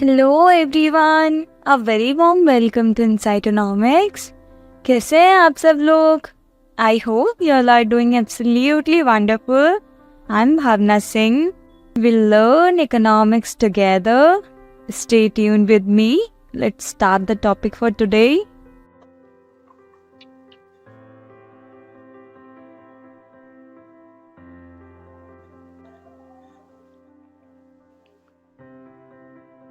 Hello everyone, a very warm welcome to Insightonomics. कैसे हैं आप सब लोग? I hope you all are doing absolutely wonderful. I am Bhavana Singh. Will learn economics together. Stay tuned with me. Let's start the topic for today.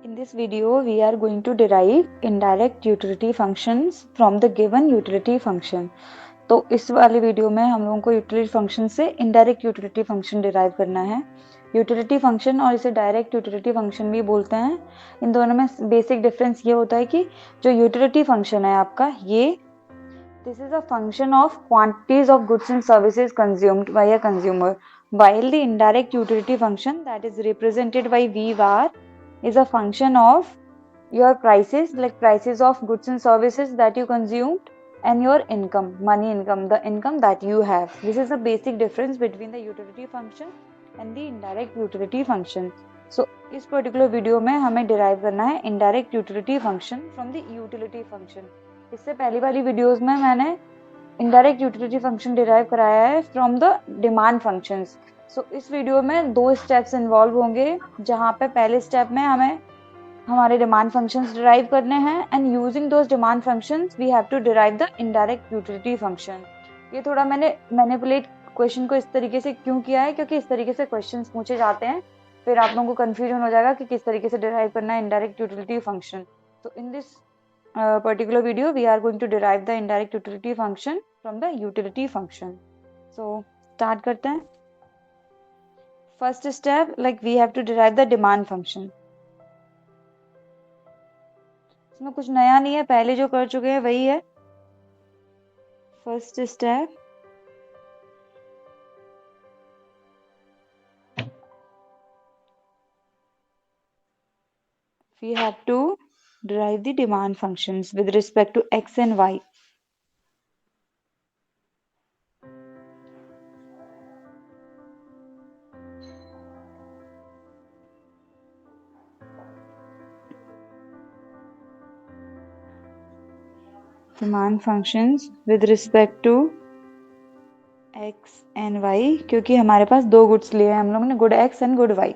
In this video, we are going to derive indirect utility functions from the given utility function. तो इस वाले video में हम लोगों को utility function से indirect utility function derive करना है। यूटिलिटी फंक्शन और इसे डायरेक्ट यूटिलिटी फंक्शन भी बोलते हैं। इन दोनों में बेसिक डिफरेंस ये होता है कि जो यूटिलिटी फंक्शन है आपका, ये this is a function of quantities of goods and services consumed by a consumer, while the indirect utility function that is represented by V var is a function of your prices, like prices of goods and services that you consumed, and your income, money income, the income that you have. This is the basic difference between the utility function and the indirect utility function. So इस particular video में हमें derive करना है indirect utility function from the utility function. इससे पहली वाली videos में मैंने इनडायरेक्ट यूटिलिटी फंक्शन डिराइव कराया है फ्रॉम द डिमांड फंक्शंस। सो इस वीडियो में दो स्टेप्स इन्वॉल्व होंगे, जहाँ पे पहले स्टेप में हमें हमारे डिमांड फंक्शंस डिराइव करने हैं, and using those demand functions we have to derive the indirect utility function. ये थोड़ा मैंने मैनिपुलेट क्वेश्चन को इस तरीके से क्यों किया है, क्योंकि इस तरीके से क्वेश्चन पूछे जाते हैं, फिर आप लोगों को कन्फ्यूजन हो जाएगा कि किस तरीके से डिराइव करना है इनडायरेक्ट यूटिलिटी फंक्शन। तो in this particular video we are going to derive the indirect utility function from the utility function. So start करते हैं। First step, like we have to derive the demand function. इसमें कुछ नया नहीं है, पहले जो कर चुके हैं वही है। First step, we have to derive the demand functions with respect to x and y. Demand functions with respect to x and y, क्योंकि हमारे पास दो गुड्स लिए हैं हम लोगों ने, good x and good y।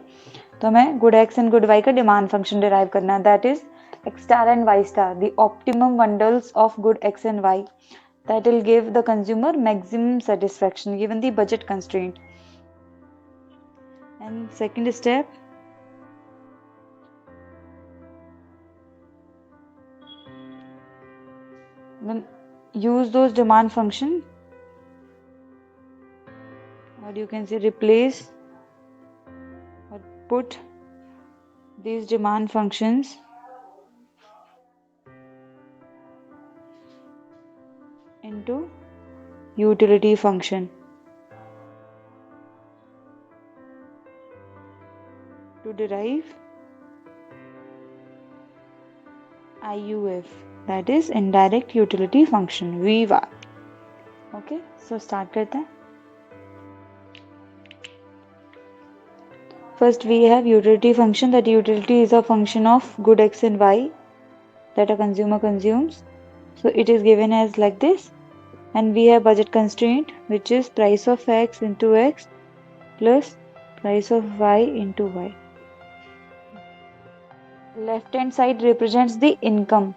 तो हमें good x and good y का डिमांड फंक्शन डिराइव करना है, that is x star and y star, the optimum bundles of good x and y that will give the consumer maximum satisfaction given the budget constraint. And second step, then use those demand function, or you can say replace or put these demand functions into utility function to derive IUF, that is indirect utility function, V var. Okay, so start करते हैं। First we have utility function, that utility is a function of good x and y that a consumer consumes. So it is given as like this, and we have budget constraint, which is price of x into x plus price of y into y. Left hand side represents the income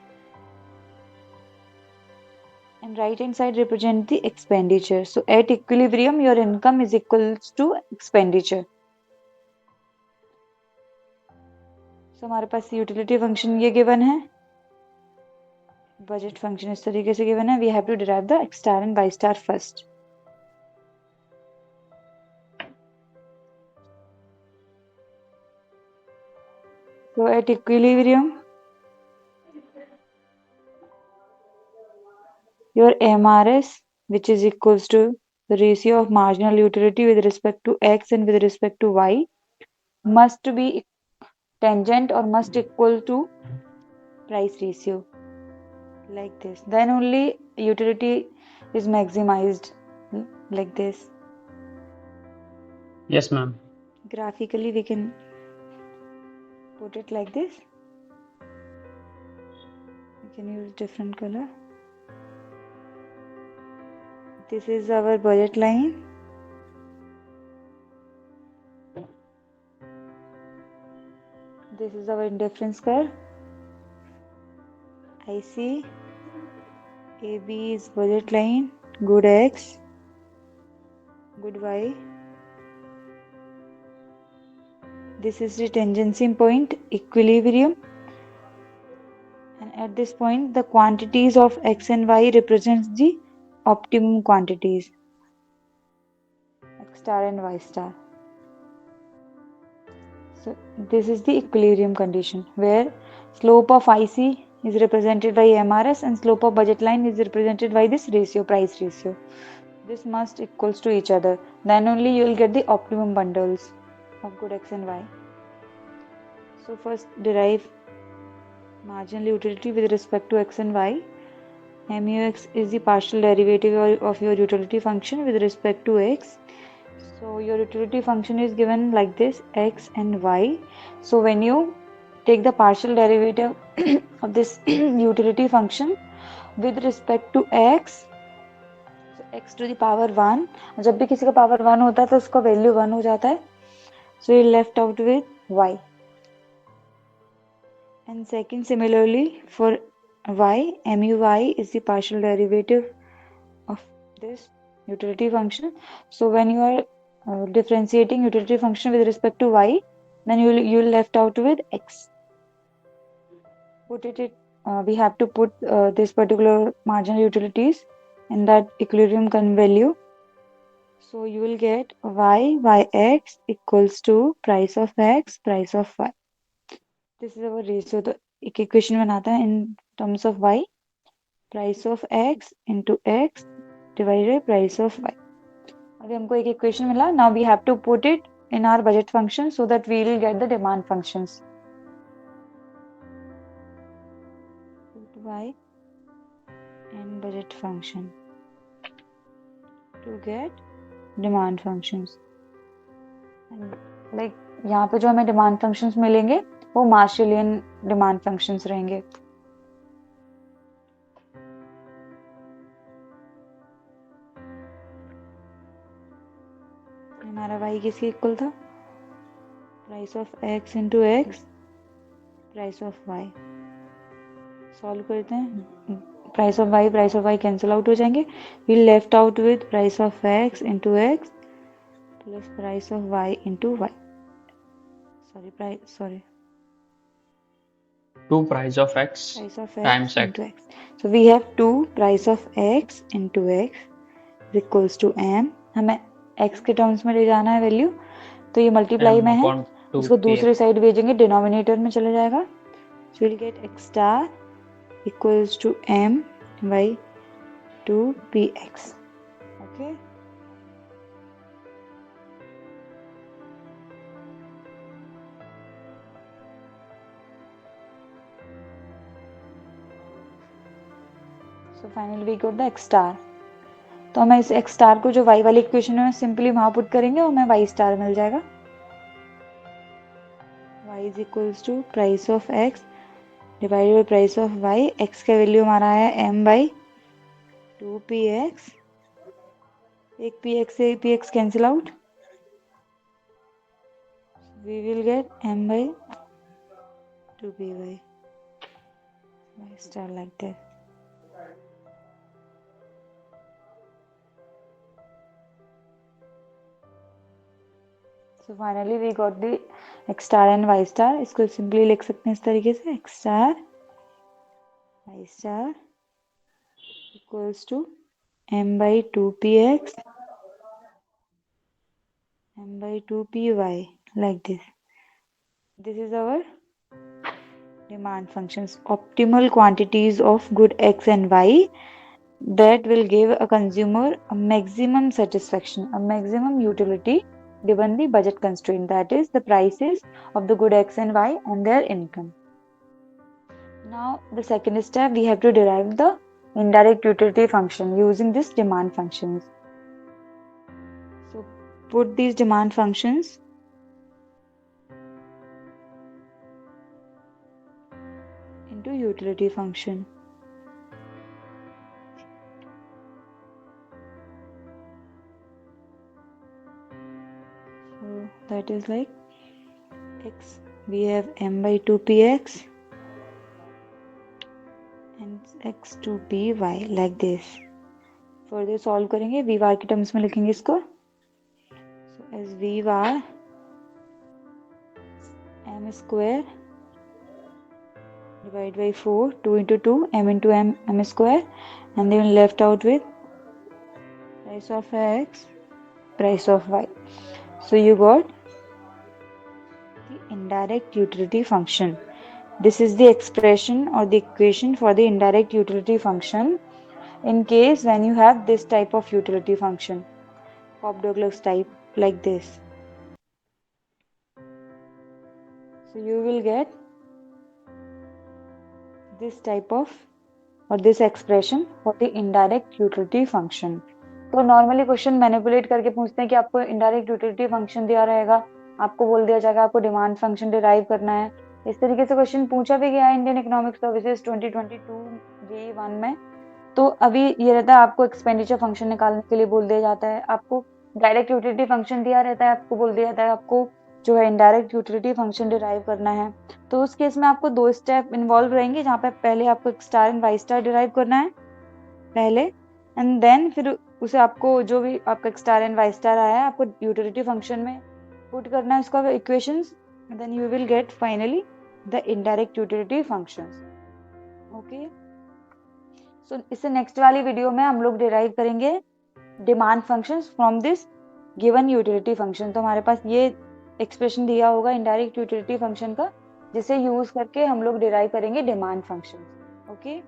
and right hand side represents the expenditure. So at equilibrium your income is equals to expenditure. So हमारे पास utility function ये given है, budget function इस तरीके से given है। We have to derive the x star and y star first. So at equilibrium your MRS, which is equals to the ratio of marginal utility with respect to x and with respect to y, must be tangent or must equal to price ratio, like this. Then only utility is maximized, like this. Yes, ma'am. Graphically we can put it like this. can use different color. This is our budget line. This is our indifference curve. IC, AB is budget line, good X, good Y. This is the tangency point, equilibrium. And at this point, the quantities of X and Y represents the optimum quantities, X star and Y star. So this is the equilibrium condition where slope of IC is represented by MRS and slope of budget line is represented by this ratio, price ratio. This must equals to each other. Then only you will get the optimum bundles of good X and Y. So first derive marginal utility with respect to X and Y. MUX is the partial derivative of your utility function with respect to X. So your utility function is given like this, X and Y. So when you take the partial derivative of this utility function with respect to X, so X to the power 1, जब भी किसी का power 1 होता है तो उसका value 1 हो जाता है. So you're left out with Y. And second, similarly for Y, MUY is the partial derivative of this utility function. So when you are differentiating utility function with respect to Y, then you'll left out with X. We have to put this particular marginal utilities in that equilibrium value. So you will get Y, Yx equals to price of X, price of Y. This is our ratio. तो एक equation बनाता है in terms of Y, price of X into X divided by price of Y. अभी हमको एक equation मिला. Now we have to put it in our budget function so that we will get the demand functions. Put Y and budget function to get demand functions. And like यहाँ पे जो हमें demand functions मिलेंगे वो Marshallian demand functions रहेंगे. हमारा y किसके equal था? Price of x into x, price of y. Solve करते हैं. Price of y cancel out हो जाएंगे. We left out with price of x into x plus price of y into y. Sorry. 2 price of x times x into x. So we have 2 price of x into x is equals to m. हमें x के terms में ले जाना है value, तो ये multiply में है, इसको दूसरे साइड भेजेंगे, डिनोमिनेटर में चले जाएगा. So we'll get x star equals to m by 2px. Okay. So finally we got the x star. तो हमें इस x स्टार को जो y वाली इक्वेशन में सिंपली वहां पुट करेंगे और हमें y स्टार मिल जाएगा. y is equals to price of x divided by price of y. x का वैल्यू हमारा है m by 2px. एक px से px cancel out. We will get m by 2py. Y star like that. So finally we got the x star and y star. इसको simply लिख सकते हैं इस तरीके से, x star y star equals to m by 2px m by 2py like this. This is our demand functions, optimal quantities of good x and y that will give a consumer a maximum satisfaction, a maximum utility given the budget constraint, that is the prices of the good x and y and their income. Now the second step, we have to derive the indirect utility function using this demand functions. So put these demand functions into utility function. that is like x, we have m by 2px and x 2py like this. Further solve करेंगे, V bar के terms में लिखेंगे इसको. So as V bar m square divide by 4, 2 into 2, m into m square, and then left out with price of x, price of y. So you got the indirect utility function. This is the expression or the equation for the indirect utility function in case when you have this type of utility function, Cobb-Douglas type, like this. So you will get this type of or this expression for the indirect utility function. तो normally question manipulate करके पूछते हैं कि आपको indirect utility function दिया रहेगा, आपको बोल दिया जाएगा आपको डिमांड फंक्शन डिराइव करना है. इस तरीके से क्वेश्चन पूछा भी गया है इंडियन इकोनॉमिक सर्विसेज 2022 JEE 1 में. तो अभी ये रहता है आपको एक्सपेंडिचर फंक्शन निकालने के लिए बोल दिया जाता है, आपको डायरेक्ट यूटिलिटी फंक्शन दिया रहता है, आपको बोल दिया जाता है आपको जो है इनडायरेक्ट यूटिलिटी फंक्शन डिराइव करना है. तो उस केस में आपको 2 स्टेप इन्वॉल्व रहेंगे, जहाँ पे पहले आपको एक star and y star derive करना है पहले, एंड देन फिर उसे आपको जो भी आपका स्टार एंड वाई स्टार आया है आपको यूटिलिटी फंक्शन में पुट करना है उसका equations, then you will get finally the indirect utility functions. Okay, so इससे नेक्स्ट वाली वीडियो में हम लोग डिराइव करेंगे demand functions from this given utility function. तो हमारे पास ये एक्सप्रेशन दिया होगा इनडायरेक्ट यूटिलिटी फंक्शन का, जिसे यूज करके हम लोग डिराइव करेंगे demand function. Okay,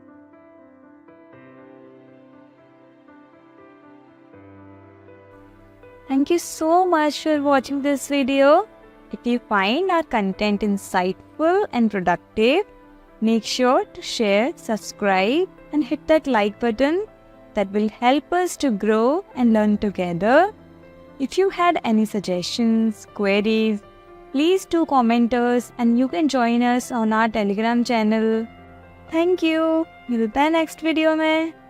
Thank you so much for watching this video. If you find our content insightful and productive, make sure to share, subscribe, and hit that like button. That will help us to grow and learn together. If you had any suggestions, queries, please do comment us and you can join us on our Telegram channel. Thank you. मिलते हैं next video में.